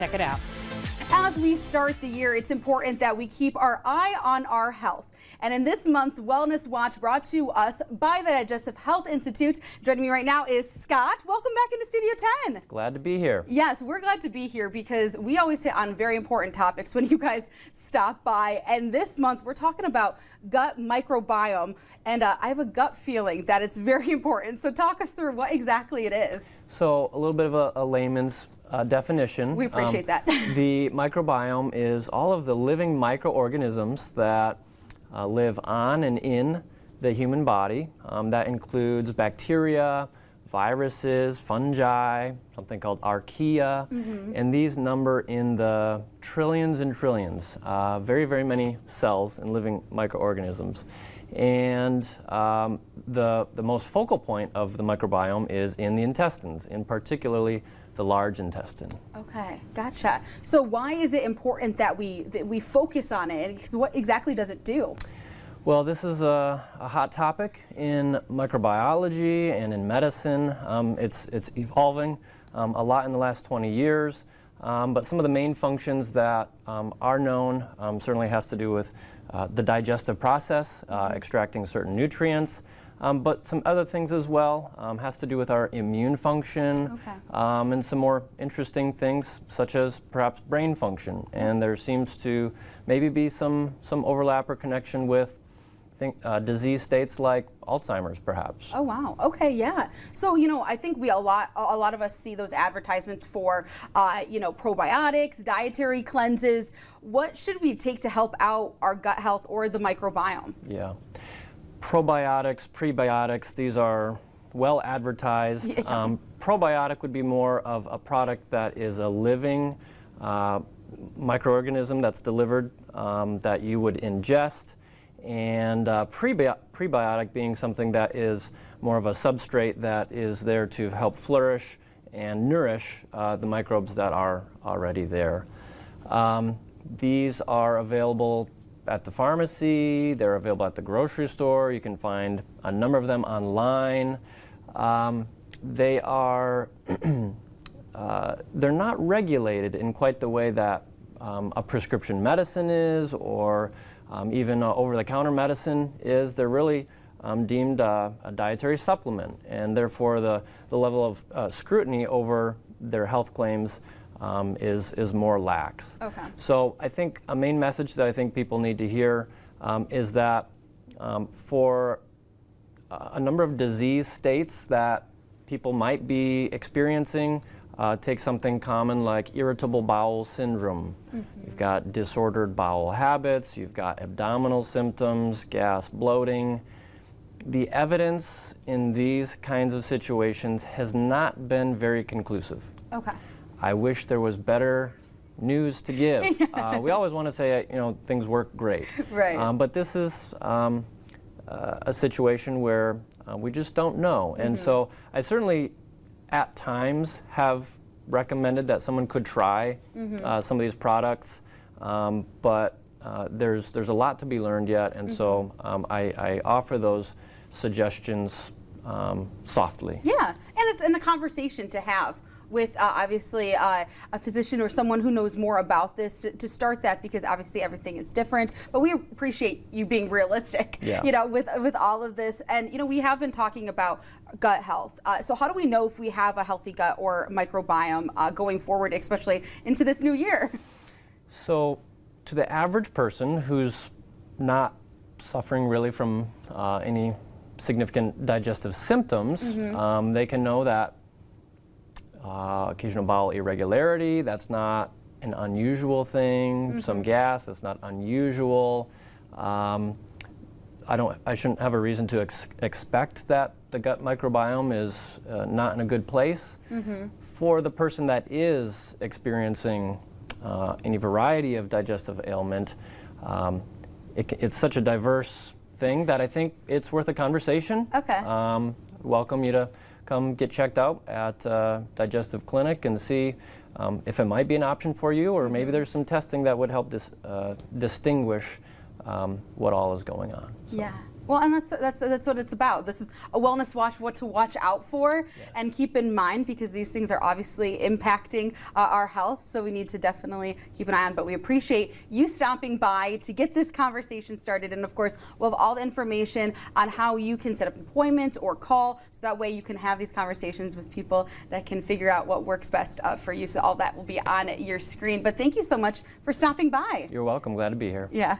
Check it out. As we start the year, it's important that we keep our eye on our health. And in this month's Wellness Watch, brought to us by the Digestive Health Institute, joining me right now is Scott. Welcome back into Studio 10. Glad to be here. Yes, we're glad to be here because we always hit on very important topics when you guys stop by. And this month, we're talking about gut microbiome. And I have a gut feeling that it's very important. So talk us through what exactly it is. So a little bit of a layman's definition. We appreciate that. The microbiome is all of the living microorganisms that live on and in the human body. That includes bacteria, viruses, fungi, something called archaea, and these number in the trillions and trillions, very, very many cells and living microorganisms. And the most focal point of the microbiome is in the intestines, in particularly the large intestine. Okay, gotcha. So why is it important that we focus on it? Because what exactly does it do? Well, this is a hot topic in microbiology and in medicine. It's evolving a lot in the last 20 years. But some of the main functions that are known certainly has to do with the digestive process, extracting certain nutrients. But some other things as well has to do with our immune function, and some more interesting things such as perhaps brain function. And there seems to maybe be some overlap or connection with disease states like Alzheimer's, perhaps. Oh wow. Okay, yeah. So I think a lot of us see those advertisements for probiotics, dietary cleanses. What should we take to help out our gut health or the microbiome? Yeah. Probiotics, prebiotics, these are well advertised. Yeah. Probiotic would be more of a product that is a living microorganism that's delivered that you would ingest, and prebiotic being something that is more of a substrate that is there to help flourish and nourish the microbes that are already there. These are available at the pharmacy, they're available at the grocery store. You can find a number of them online. They are, they're not regulated in quite the way that a prescription medicine is, or even over-the-counter medicine is. They're really deemed a dietary supplement, and therefore the level of scrutiny over their health claims is more lax. Okay. So I think a main message that I think people need to hear is that for a number of disease states that people might be experiencing, take something common like irritable bowel syndrome. You've got disordered bowel habits, you've got abdominal symptoms, gas, bloating. The evidence in these kinds of situations has not been very conclusive. Okay. I wish there was better news to give. We always want to say, things work great. Right. But this is a situation where we just don't know. And so I certainly, at times, have recommended that someone could try some of these products. But there's a lot to be learned yet. And so I offer those suggestions softly. Yeah, and it's in a conversation to have with obviously a physician or someone who knows more about this to start that, because obviously everything is different. But we appreciate you being realistic, with all of this. And we have been talking about gut health. So how do we know if we have a healthy gut or microbiome going forward, especially into this new year? So to the average person who's not suffering really from any significant digestive symptoms, they can know that occasional bowel irregularity, that's not an unusual thing. Some gas, that's not unusual. I shouldn't have a reason to expect that the gut microbiome is not in a good place. For the person that is experiencing any variety of digestive ailment, it's such a diverse thing that I think it's worth a conversation. Okay. Welcome you to come get checked out at Digestive Clinic and see if it might be an option for you, or maybe there's some testing that would help distinguish what all is going on. So. Yeah. Well, and that's what it's about. This is a wellness watch, what to watch out for and keep in mind, because these things are obviously impacting our health, so we need to definitely keep an eye on. But we appreciate you stopping by to get this conversation started, and of course we'll have all the information on how you can set up an appointment or call, so that way you can have these conversations with people that can figure out what works best for you. So all that will be on your screen. But thank you so much for stopping by. You're welcome. Glad to be here. Yeah.